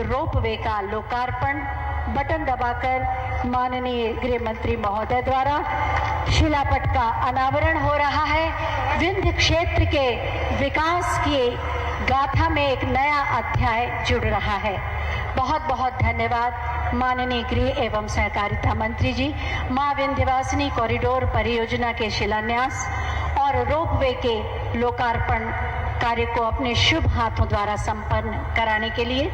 Ropeway का लोकार्पण button दबाकर माननीय गृह मंत्री महोदय द्वारा शिलापट का अनावरण हो रहा है। विंध्य क्षेत्र के विकास की गाथा में एक नया अध्याय जुड़ रहा है। बहुत बहुत धन्यवाद माननीय गृह एवं सहकारिता मंत्री जी। मां विंध्यवासिनी कॉरिडोर परियोजना के शिलान्यास और रोपवे के लोकार्पण कार्य को अपने शुभ हाथों द्वारा संपन्न कराने के लिए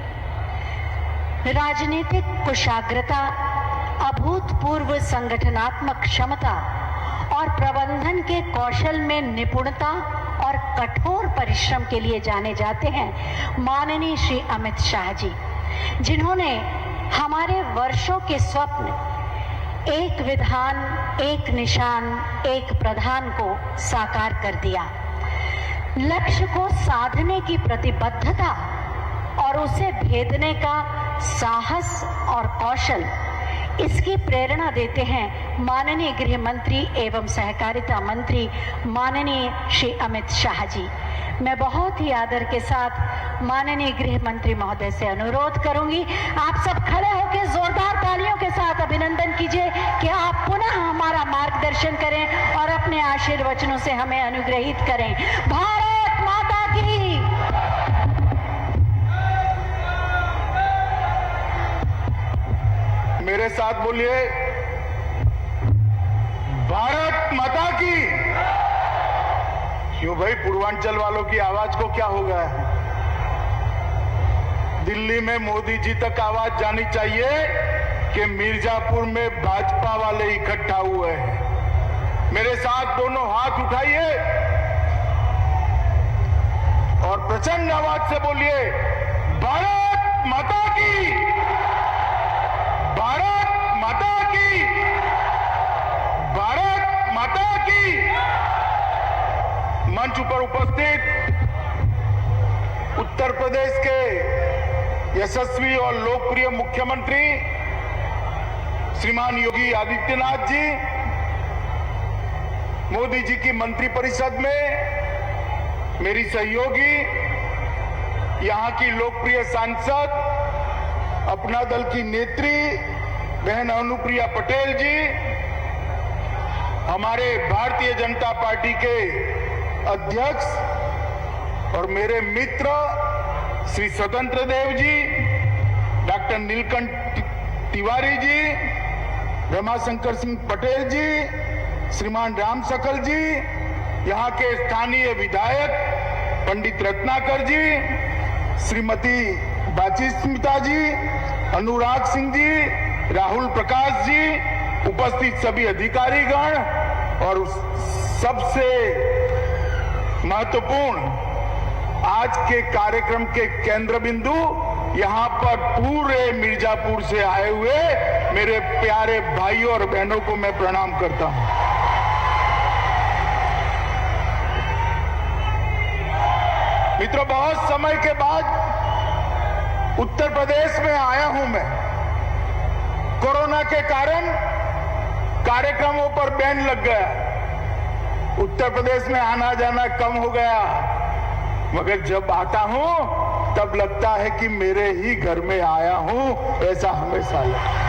राजनीतिक कुशाग्रता, अभूतपूर्व संगठनात्मक क्षमता और प्रबंधन के कौशल में निपुणता और कठोर परिश्रम के लिए जाने जाते हैं माननीय श्री अमित शाह जी, जिन्होंने हमारे वर्षों के स्वप्न एक विधान, एक निशान, एक प्रधान को साकार कर दिया। लक्ष्य को साधने की प्रतिबद्धता और उसे भेदने का साहस और कौशल, इसकी प्रेरणा देते हैं माननीय गृह मंत्री एवं सहकारिता मंत्री माननीय श्री अमित शाह जी। मैं बहुत ही आदर के साथ माननीय गृह मंत्री महोदय से अनुरोध करूंगी, आप सब खड़े होकर जोरदार तालियों के साथ अभिनंदन कीजिए कि आप पुनः हमारा मार्गदर्शन करें और अपने आशीर्वचनों से हमें अनुग्रहित करें। भारत माता की। मेरे साथ बोलिए, भारत माता की। क्यों भाई, पूर्वांचल वालों की आवाज को क्या हो गया है? दिल्ली में मोदी जी तक आवाज जानी चाहिए कि मिर्जापुर में भाजपा वाले इकट्ठा हुए हैं। मेरे साथ दोनों हाथ उठाइए और प्रचंड आवाज से बोलिए, भारत माता की, भारत माता की, भारत माता की। मंच पर उपस्थित उत्तर प्रदेश के यशस्वी और लोकप्रिय मुख्यमंत्री श्रीमान योगी आदित्यनाथ जी, मोदी जी की मंत्रिपरिषद में मेरी सहयोगी, यहां की लोकप्रिय सांसद, अपना दल की नेत्री बहन अनुप्रिया पटेल जी, हमारे भारतीय जनता पार्टी के अध्यक्ष और मेरे मित्र श्री स्वतंत्र देव जी, डॉक्टर नीलकंठ तिवारी जी, रमाशंकर सिंह पटेल जी, श्रीमान राम सकल जी, यहाँ के स्थानीय विधायक पंडित रत्नाकर जी, श्रीमती बाची स्मिता जी, अनुराग सिंह जी, राहुल प्रकाश जी, उपस्थित सभी अधिकारीगण और सबसे महत्वपूर्ण आज के कार्यक्रम के केंद्र बिंदु, यहां पर पूरे मिर्जापुर से आए हुए मेरे प्यारे भाइयों और बहनों को मैं प्रणाम करता हूं। मित्रों, बहुत समय के बाद उत्तर प्रदेश में आया हूं मैं। कोरोना के कारण कार्यक्रमों पर बैन लग गया, उत्तर प्रदेश में आना जाना कम हो गया, मगर जब आता हूं तब लगता है कि मेरे ही घर में आया हूं, ऐसा हमेशा लगता है।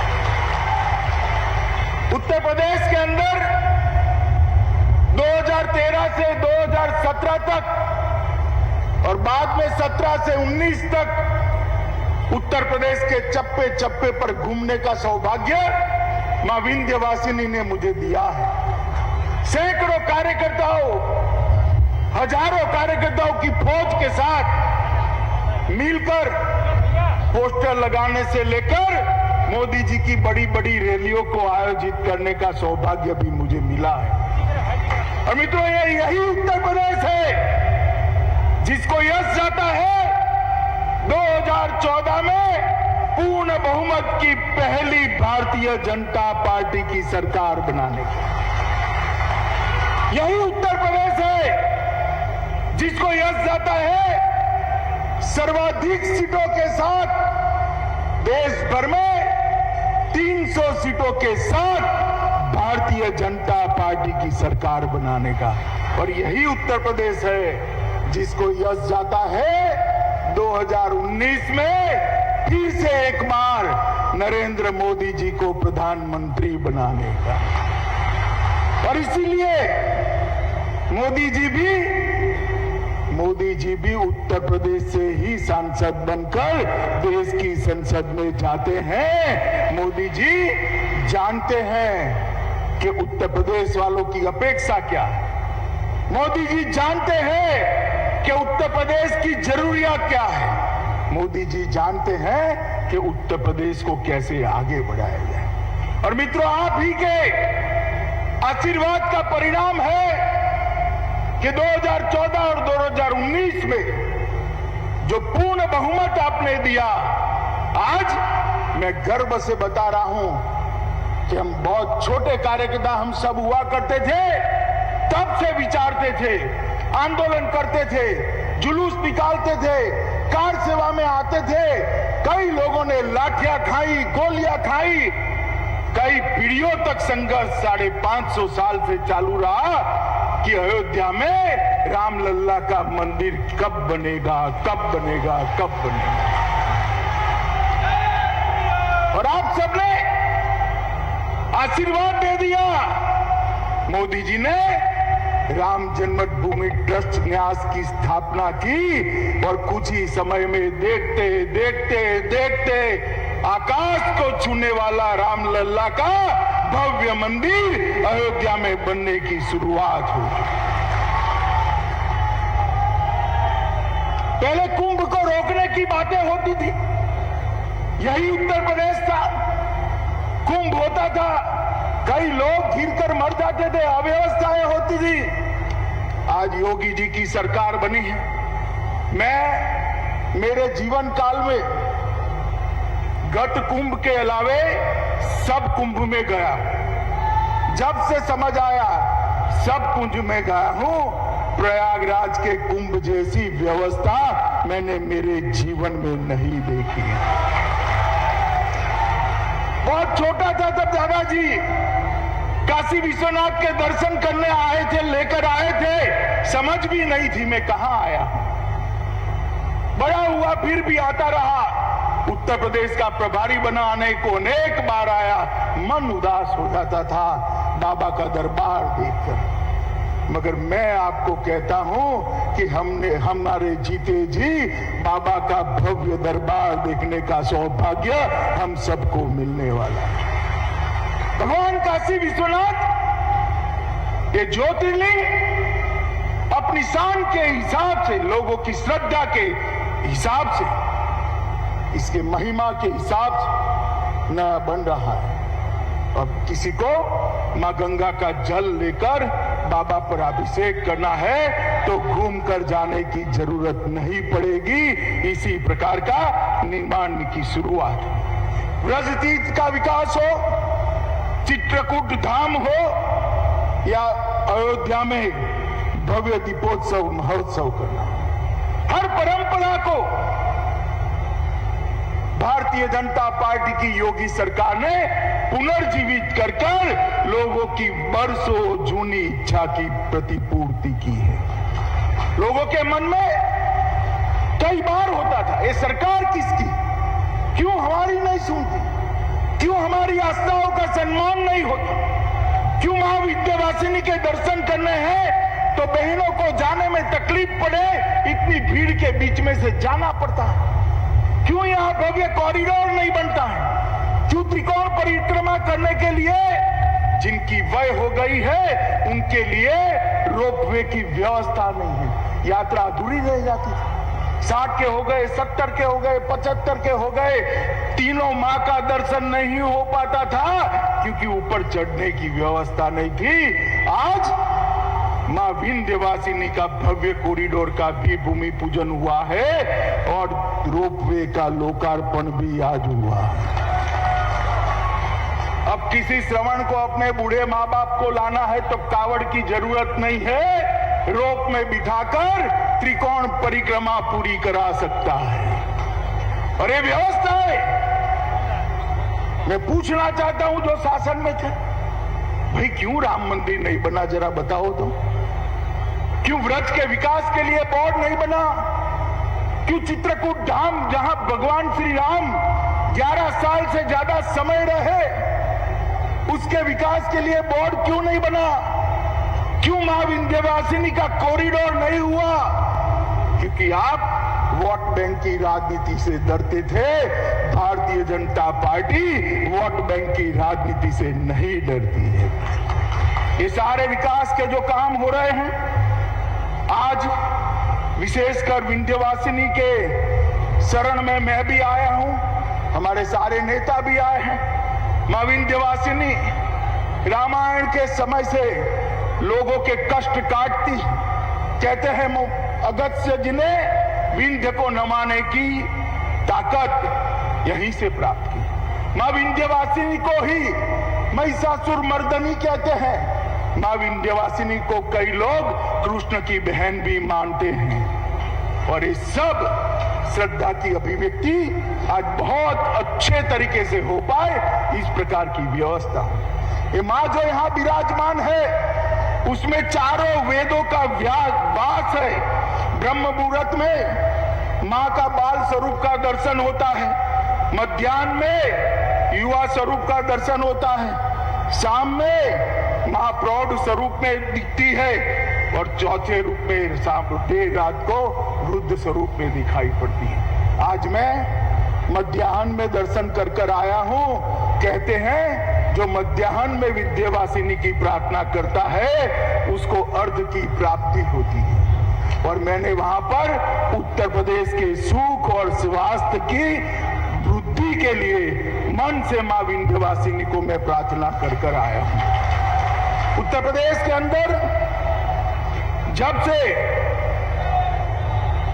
उत्तर प्रदेश के अंदर 2013 से 2017 तक और बाद में 17 से 19 तक उत्तर प्रदेश के चप्पे चप्पे पर घूमने का सौभाग्य मां विंध्यवासिनी ने मुझे दिया है। सैकड़ों कार्यकर्ताओं, हजारों कार्यकर्ताओं की फौज के साथ मिलकर पोस्टर लगाने से लेकर मोदी जी की बड़ी बड़ी रैलियों को आयोजित करने का सौभाग्य भी मुझे मिला है। और मित्रों, ये यही उत्तर प्रदेश है जिसको यश जाता है 2014 में पूर्ण बहुमत की पहली भारतीय जनता पार्टी की सरकार बनाने की। यही उत्तर प्रदेश है जिसको यश जाता है सर्वाधिक सीटों के साथ देश भर में 300 सीटों के साथ भारतीय जनता पार्टी की सरकार बनाने का। और यही उत्तर प्रदेश है जिसको यश जाता है 2019 में फिर से एक बार नरेंद्र मोदी जी को प्रधानमंत्री बनाने का। और इसीलिए मोदी जी भी उत्तर प्रदेश से ही सांसद बनकर देश की संसद में जाते हैं। मोदी जी जानते हैं कि उत्तर प्रदेश वालों की अपेक्षा क्या है। मोदी जी जानते हैं कि उत्तर प्रदेश की जरूरियात क्या है। मोदी जी जानते हैं कि उत्तर प्रदेश को कैसे आगे बढ़ाया जाए। और मित्रों, आप ही के आशीर्वाद का परिणाम है कि 2014 और 2019 में जो पूर्ण बहुमत आपने दिया, आज मैं गर्व से बता रहा हूं कि हम बहुत छोटे कार्यकर्ता हम सब हुआ करते थे, तब से विचारते थे, आंदोलन करते थे, जुलूस निकालते थे, कार सेवा में आते थे। कई लोगों ने लाठियां खाई, गोलियां खाई, कई पीढ़ियों तक संघर्ष 550 साल से चालू रहा कि अयोध्या में रामलल्ला का मंदिर कब बनेगा, कब बनेगा, कब बनेगा। और आप सबने आशीर्वाद दे दिया। मोदी जी ने राम जन्मभूमि ट्रस्ट न्यास की स्थापना की और कुछ ही समय में देखते देखते देखते आकाश को छूने वाला रामलल्ला का भव्य मंदिर अयोध्या में बनने की शुरुआत हुई। पहले कुंभ को रोकने की बातें होती थी, यही उत्तर प्रदेश था। कुंभ होता था, कई लोग गिरकर मर जाते थे, अव्यवस्थाएं होती थी। आज योगी जी की सरकार बनी है। मैं मेरे जीवन काल में गत कुंभ के अलावे सब कुंभ में गया। जब से समझ आया सब कुंभ में गया हूं। प्रयागराज के कुंभ जैसी व्यवस्था मैंने मेरे जीवन में नहीं देखी। बहुत छोटा था तब दादाजी काशी विश्वनाथ के दर्शन करने आए थे, लेकर आए थे, समझ भी नहीं थी मैं कहां आया। बड़ा हुआ फिर भी आता रहा। उत्तर प्रदेश का प्रभारी बनाने को अनेक बार आया, मन उदास हो जाता था बाबा का दरबार देखकर। मगर मैं आपको कहता हूं कि हमारे जीते जी बाबा का भव्य दरबार देखने का सौभाग्य हम सबको मिलने वाला है। भगवान काशी विश्वनाथ ये ज्योतिर्लिंग अपनी शान के हिसाब से, लोगों की श्रद्धा के हिसाब से, इसके महिमा के हिसाब से न बन रहा है। अब किसी को मां गंगा का जल लेकर बाबा पर अभिषेक करना है तो घूम कर जाने की जरूरत नहीं पड़ेगी। इसी प्रकार का निर्माण की शुरुआत, ब्रज तीर्थ का विकास हो, चित्रकूट धाम हो या अयोध्या में भव्य दीपोत्सव महोत्सव करना, हर परंपरा को भारतीय जनता पार्टी की योगी सरकार ने पुनर्जीवित कर लोगों की बरसों जूनी इच्छा की प्रतिपूर्ति की है। लोगों के मन में कई बार होता था ये सरकार किसकी, क्यों हमारी नहीं सुनती, क्यों हमारी आस्थाओं का सम्मान नहीं होता, क्यों मां विंध्यवासिनी के दर्शन करने हैं तो बहनों को जाने में तकलीफ पड़े, इतनी भीड़ के बीच में से जाना पड़ता है, क्यों यहां भव्य कॉरिडोर नहीं बनता है, क्यों त्रिकोण परिक्रमा करने के लिए जिनकी वय हो गई है उनके लिए रोपवे की व्यवस्था नहीं है, यात्रा अधूरी रह जाती थी। 60 के हो गए, 70 के हो गए, 75 के हो गए, तीनों मां का दर्शन नहीं हो पाता था क्योंकि ऊपर चढ़ने की व्यवस्था नहीं थी। आज मां विंध्यवासिनी का भव्य कॉरिडोर का भी भूमि पूजन हुआ है और रोपवे का लोकार्पण भी आज हुआ। अब किसी श्रवण को अपने बूढ़े माँ बाप को लाना है तो कावड़ की जरूरत नहीं है, रोप में बिठाकर त्रिकोण परिक्रमा पूरी करा सकता है। और ये व्यवस्था है। मैं पूछना चाहता हूं जो शासन में थे, भाई क्यों राम मंदिर नहीं बना, जरा बताओ तो। क्यों व्रज के विकास के लिए बोर्ड नहीं बना, क्यों चित्रकूट धाम, जहां भगवान श्री राम 11 साल से ज्यादा समय रहे, उसके विकास के लिए बोर्ड क्यों नहीं बना? क्यों मां विंध्यवासिनी का कॉरिडोर नहीं हुआ? क्योंकि आप वोट बैंक की राजनीति से डरते थे। Bharatiya Janata party vote bank की राजनीति से नहीं डरती है। ये सारे विकास के जो काम हो रहे हैं, आज विशेषकर विंध्यवासिनी के शरण में मैं भी आया हूं, हमारे सारे नेता भी आए हैं। मां विंध्यवासिनी रामायण के समय से लोगों के कष्ट काटती। कहते हैं अगस्त्य जी ने विंध्य को नमाने की ताकत यहीं से प्राप्त की। मां विंध्यवासिनी को ही महिषासुर मर्दनी कहते हैं। मां विंध्यवासिनी को कई लोग कृष्ण की बहन भी मानते हैं। और ये सब श्रद्धा की अभिव्यक्ति आज बहुत अच्छे तरीके से हो पाए, इस प्रकार की व्यवस्था। ये मां जो यहां विराजमान है, उसमें चारों वेदों का वास है। ब्रह्म मुहूर्त में मां का बाल स्वरूप का दर्शन होता है, मध्याह्न में युवा स्वरूप का दर्शन होता है, शाम में मां प्रौढ़ स्वरूप में दिखती है और चौथे रूप में देर रात को वृद्ध स्वरूप में दिखाई पड़ती है। आज मैं मध्याह्न में दर्शन कर आया हूं। कहते हैं जो मध्याह्न में विंध्यवासिनी की प्रार्थना करता है, उसको अर्ध की प्राप्ति होती है। और मैंने वहां पर उत्तर प्रदेश के सुख और स्वास्थ्य की वृद्धि के लिए मन से मां विंध्यवासिनी को मैं प्रार्थना कर आया हूं। उत्तर प्रदेश के अंदर जब से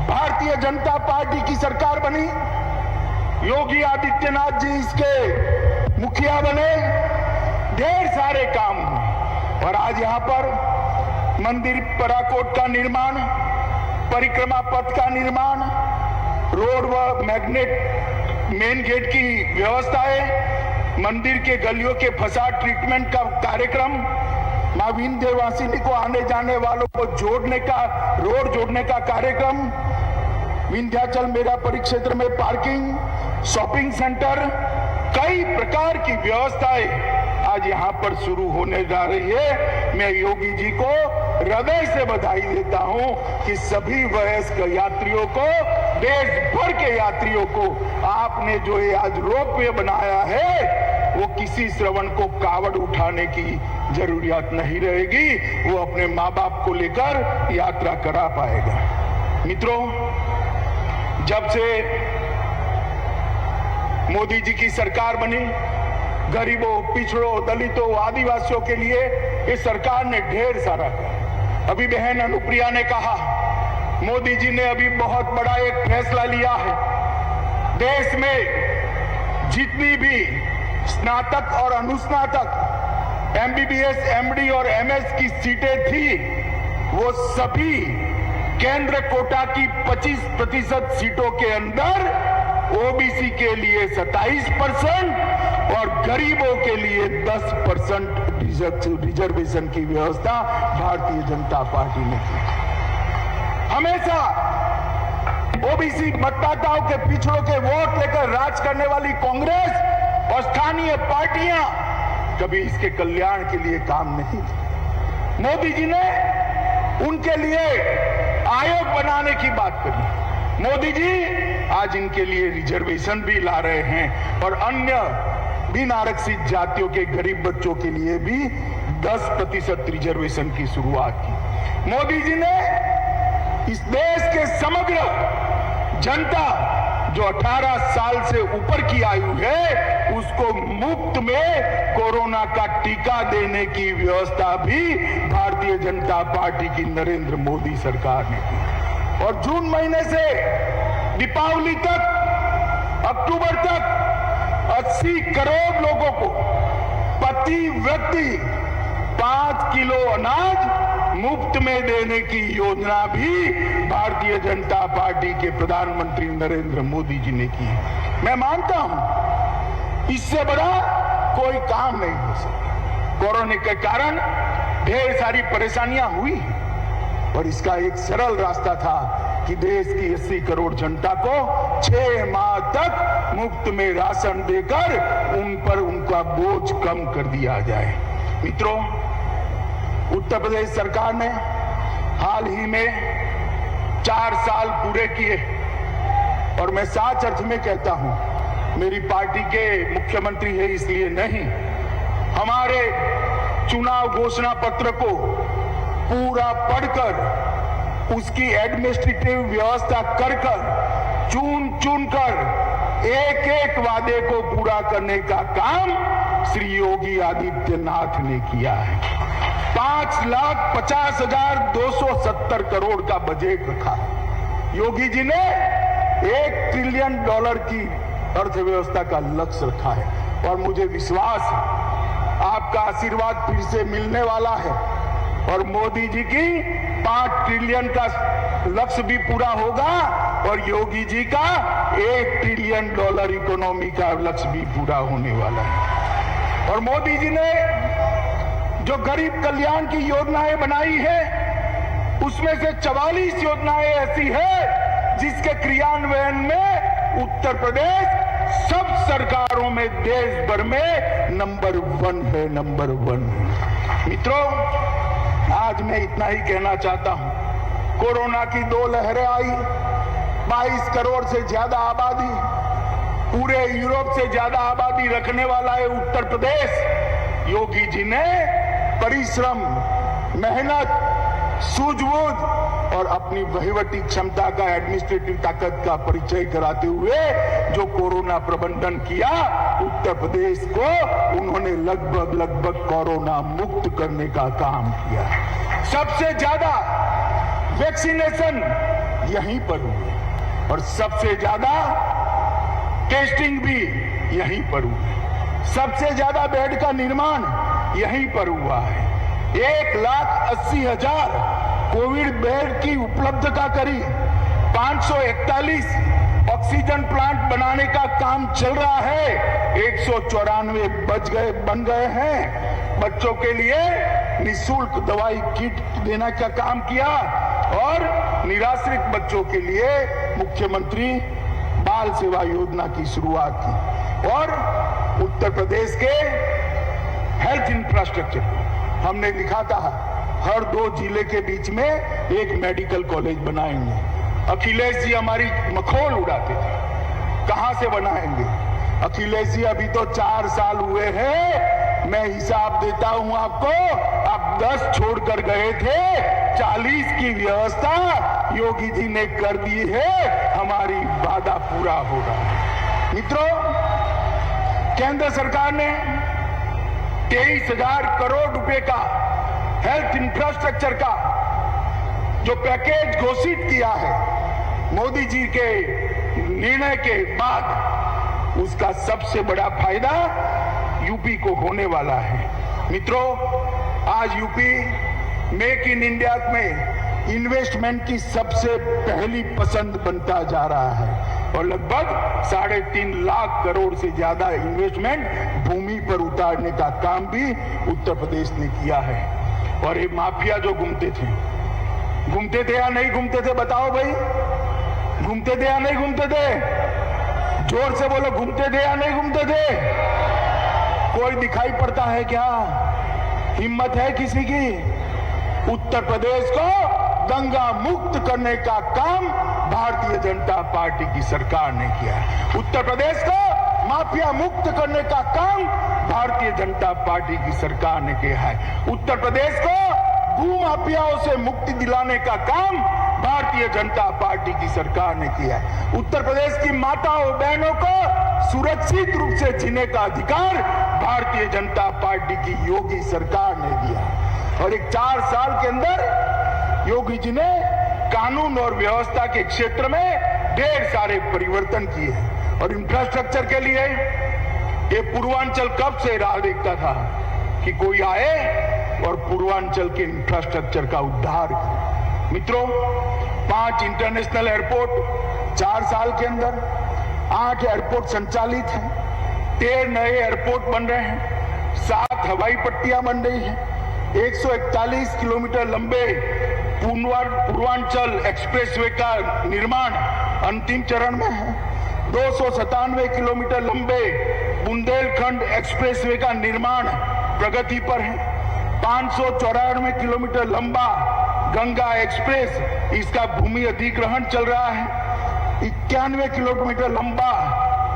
भारतीय जनता पार्टी की सरकार बनी, योगी आदित्यनाथ जी इसके मुखिया बने, ढेर सारे काम हुए। और आज यहां पर मंदिर पराकोट का निर्माण, परिक्रमा पथ का निर्माण, रोड व मैग्नेट मेन गेट की व्यवस्थाएं, मंदिर के गलियों के फसाद ट्रीटमेंट का कार्यक्रम, मां विंध्यवासिनी को आने जाने वालों को जोड़ने का, रोड जोड़ने का कार्यक्रम, विंध्याचल मेरा परिक्षेत्र में पार्किंग, शॉपिंग सेंटर, कई प्रकार की व्यवस्थाएं आज यहाँ पर शुरू होने जा रही है। मैं योगी जी को हृदय से बधाई देता हूं कि सभी वयस्क यात्रियों को, देश भर के यात्रियों को आपने जो ये आज रोपवे बनाया है, वो किसी श्रवण को कावड़ उठाने की जरूरत नहीं रहेगी। वो अपने माँ बाप को लेकर यात्रा करा पाएगा। मित्रों, जब से मोदी जी की सरकार बनी, गरीबों, पिछड़ों, दलितों, आदिवासियों के लिए इस सरकार ने ढेर सारा किया। अभी बहन अनुप्रिया ने कहा, मोदी जी ने अभी बहुत बड़ा एक फैसला लिया है। देश में जितनी भी स्नातक और अनुस्नातक, एमबीबीएस, एमडी और एमएस की सीटें थी, वो सभी केंद्र कोटा की 25% सीटों के अंदर ओबीसी के लिए 27% और गरीबों के लिए 10% रिजर्वेशन की व्यवस्था भारतीय जनता पार्टी ने की। हमेशा ओबीसी मतदाताओं के, पिछड़ों के वोट लेकर राज करने वाली कांग्रेस और स्थानीय पार्टियां कभी इसके कल्याण के लिए काम नहीं की। मोदी जी ने उनके लिए आयोग बनाने की बात करी। मोदी जी आज इनके लिए रिजर्वेशन भी ला रहे हैं और अन्य बिन आरक्षित जातियों के गरीब बच्चों के लिए भी 10% रिजर्वेशन की शुरुआत की। मोदी जी ने इस देश के समग्र जनता जो 18 साल से ऊपर की आयु है, उसको मुफ्त में कोरोना का टीका देने की व्यवस्था भी भारतीय जनता पार्टी की नरेंद्र मोदी सरकार ने की। और जून महीने से दीपावली तक, अक्टूबर तक 80 करोड़ लोगों को प्रति व्यक्ति 5 किलो अनाज मुफ्त में देने की योजना भी भारतीय जनता पार्टी के प्रधानमंत्री नरेंद्र मोदी जी ने की है। मैं मानता हूं इससे बड़ा कोई काम नहीं हो सकता। कोरोना के कारण ढेर सारी परेशानियां हुई और इसका एक सरल रास्ता था कि देश की 80 करोड़ जनता को 6 माह तक मुफ्त में राशन देकर उन पर उनका बोझ कम कर दिया जाए। मित्रों, उत्तर प्रदेश सरकार ने हाल ही में 4 साल पूरे किए और मैं सच अर्थ में कहता हूं, मेरी पार्टी के मुख्यमंत्री है इसलिए नहीं, हमारे चुनाव घोषणा पत्र को पूरा पढ़कर उसकी एडमिनिस्ट्रेटिव व्यवस्था कर चुन कर एक एक वादे को पूरा करने का काम श्री योगी आदित्यनाथ ने किया है। 5,50,270 करोड़ का बजट रखा। योगी जी ने $1 ट्रिलियन की अर्थव्यवस्था का लक्ष्य रखा है और मुझे विश्वास है आपका आशीर्वाद फिर से मिलने वाला है और मोदी जी की 5 ट्रिलियन का लक्ष्य भी पूरा होगा और योगी जी का $1 ट्रिलियन इकोनॉमी का लक्ष्य भी पूरा होने वाला है। और मोदी जी ने जो गरीब कल्याण की योजनाएं बनाई है उसमें से 44 योजनाएं ऐसी है जिसके क्रियान्वयन में उत्तर प्रदेश सब सरकारों में देश भर में नंबर 1 है, नंबर 1 है। मित्रों, आज मैं इतना ही कहना चाहता हूं, कोरोना की 2 लहरें आई, 22 करोड़ से ज्यादा आबादी, पूरे यूरोप से ज्यादा आबादी रखने वाला है उत्तर प्रदेश। योगी जी ने परिश्रम, मेहनत, सूझबूझ और अपनी वहीवटी क्षमता का, एडमिनिस्ट्रेटिव ताकत का परिचय कराते हुए जो कोरोना प्रबंधन किया, उत्तर प्रदेश को उन्होंने लगभग कोरोना मुक्त करने का काम किया। सबसे ज्यादा वैक्सीनेशन यहीं पर हुई और सबसे ज्यादा टेस्टिंग भी यहीं पर हुई, सबसे ज्यादा बेड का निर्माण यहीं पर हुआ है। 1,80,000 कोविड बेड की उपलब्धता करी, 541 ऑक्सीजन प्लांट बनाने का काम चल रहा है, 194 बन गए हैं। बच्चों के लिए निःशुल्क दवाई किट देने का काम किया और निराश्रित बच्चों के लिए मुख्यमंत्री बाल सेवा योजना की शुरुआत की और उत्तर प्रदेश के हेल्थ इंफ्रास्ट्रक्चर हमने लिखा था हर 2 जिले के बीच में एक मेडिकल कॉलेज बनाएंगे। अखिलेश जी हमारी मखौल उड़ाते थे, कहां से बनाएंगे? अखिलेश जी अभी तो 4 साल हुए हैं, मैं हिसाब देता हूं आपको, आप 10 छोड़कर गए थे, 40 की व्यवस्था योगी जी ने कर दी है, हमारी वादा पूरा हो रहा है। मित्रों, केंद्र सरकार ने 23,000 करोड़ रुपए का हेल्थ इंफ्रास्ट्रक्चर का जो पैकेज घोषित किया है मोदी जी के निर्णय के बाद, उसका सबसे बड़ा फायदा यूपी को होने वाला है। मित्रों, आज यूपी मेक इन इंडिया में इन्वेस्टमेंट की सबसे पहली पसंद बनता जा रहा है और लगभग 3.5 लाख करोड़ से ज्यादा इन्वेस्टमेंट भूमि पर उतारने का काम भी उत्तर प्रदेश ने किया है। और ये माफिया जो घूमते थे या नहीं घूमते थे? बताओ भाई, घूमते थे या नहीं घूमते थे? जोर से बोलो, घूमते थे या नहीं घूमते थे? कोई दिखाई पड़ता है क्या? हिम्मत है किसी की? उत्तर प्रदेश को दंगा मुक्त करने का काम भारतीय जनता पार्टी की सरकार ने किया है। उत्तर प्रदेश को माफिया मुक्त करने का काम भारतीय जनता पार्टी की सरकार ने किया है। उत्तर प्रदेश को भू माफियाओं से मुक्ति दिलाने का काम भारतीय जनता पार्टी की सरकार ने किया है। उत्तर प्रदेश की माताओं बहनों को सुरक्षित रूप से जीने का अधिकार भारतीय जनता पार्टी की योगी सरकार ने दिया। और एक 4 साल के अंदर योगी जी ने कानून और व्यवस्था के क्षेत्र में ढेर सारे परिवर्तन किए हैं। और इंफ्रास्ट्रक्चर के लिए ये पूर्वांचल कब से राह देखता था कि कोई आए और पूर्वांचल के इंफ्रास्ट्रक्चर का उद्धार करे। मित्रों, 5 इंटरनेशनल एयरपोर्ट 4 साल के अंदर, 8 एयरपोर्ट संचालित हैं, 13 नए एयरपोर्ट बन रहे हैं, 7 हवाई पट्टियां बन रही हैं, 141 किलोमीटर लंबे पूर्वांचल एक्सप्रेसवे का निर्माण अंतिम चरण में है। 297 किलोमीटर लंबे बुंदेलखंड एक्सप्रेसवे का निर्माण प्रगति पर है। 594 किलोमीटर लंबा गंगा एक्सप्रेस, इसका भूमि अधिग्रहण चल रहा है। 91 किलोमीटर लंबा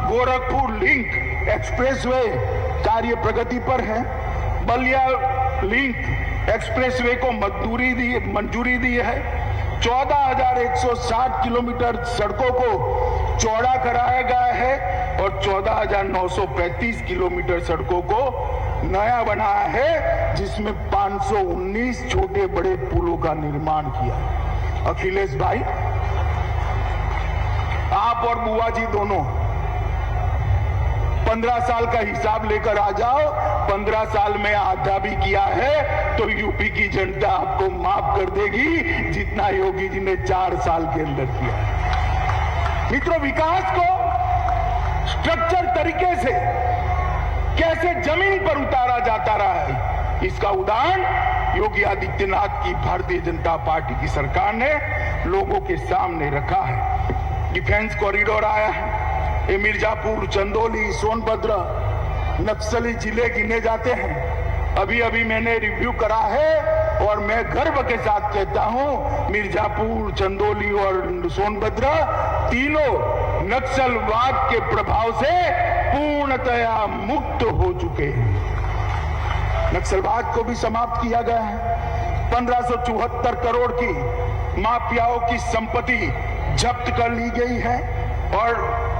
गोरखपुर लिंक एक्सप्रेसवे कार्य प्रगति पर है। बलिया लिंक एक्सप्रेसवे को मंजूरी दी है। 14,160 किलोमीटर सड़कों को चौड़ा कराया गया है और 14,935 किलोमीटर सड़कों को नया बनाया है, जिसमें 519 छोटे बड़े पुलों का निर्माण किया। अखिलेश भाई, आप और बुआ जी दोनों 15 साल का हिसाब लेकर आ जाओ। 15 साल में आधा भी किया है तो यूपी की जनता आपको माफ कर देगी, जितना योगी जी ने 4 साल के अंदर किया। मित्रों, विकास को स्ट्रक्चर तरीके से कैसे जमीन पर उतारा जाता रहा है, इसका उदाहरण योगी आदित्यनाथ की भारतीय जनता पार्टी की सरकार ने लोगों के सामने रखा है। डिफेंस कॉरिडोर आया है। ये मिर्जापुर, चंदौली, सोनभद्र नक्सली जिले गिने जाते हैं। अभी मैंने रिव्यू करा है और मैं गर्व के साथ कहता हूं, मिर्जापुर, चंदौली और सोनभद्र तीनों नक्सलवाद के प्रभाव से पूर्णतया मुक्त हो चुके हैं। नक्सलवाद को भी समाप्त किया गया है। 1574 करोड़ की माफियाओं की संपत्ति जब्त कर ली गई है और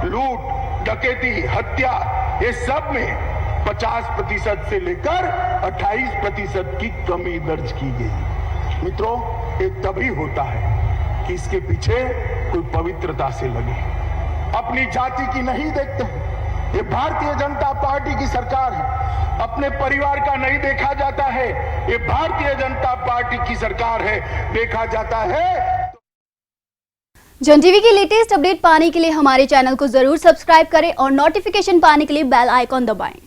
लूट, डकैती, हत्या, ये सब में 50% से लेकर 28% की कमी दर्ज की गई। मित्रों, ये तभी होता है कि इसके पीछे कोई पवित्रता से लगे, अपनी जाति की नहीं देखते हैं। ये भारतीय जनता पार्टी की सरकार है, अपने परिवार का नहीं देखा जाता है। ये भारतीय जनता पार्टी की सरकार है, देखा जाता है। जन टीवी की लेटेस्ट अपडेट पाने के लिए हमारे चैनल को जरूर सब्सक्राइब करें और नोटिफिकेशन पाने के लिए बेल आइकॉन दबाएं।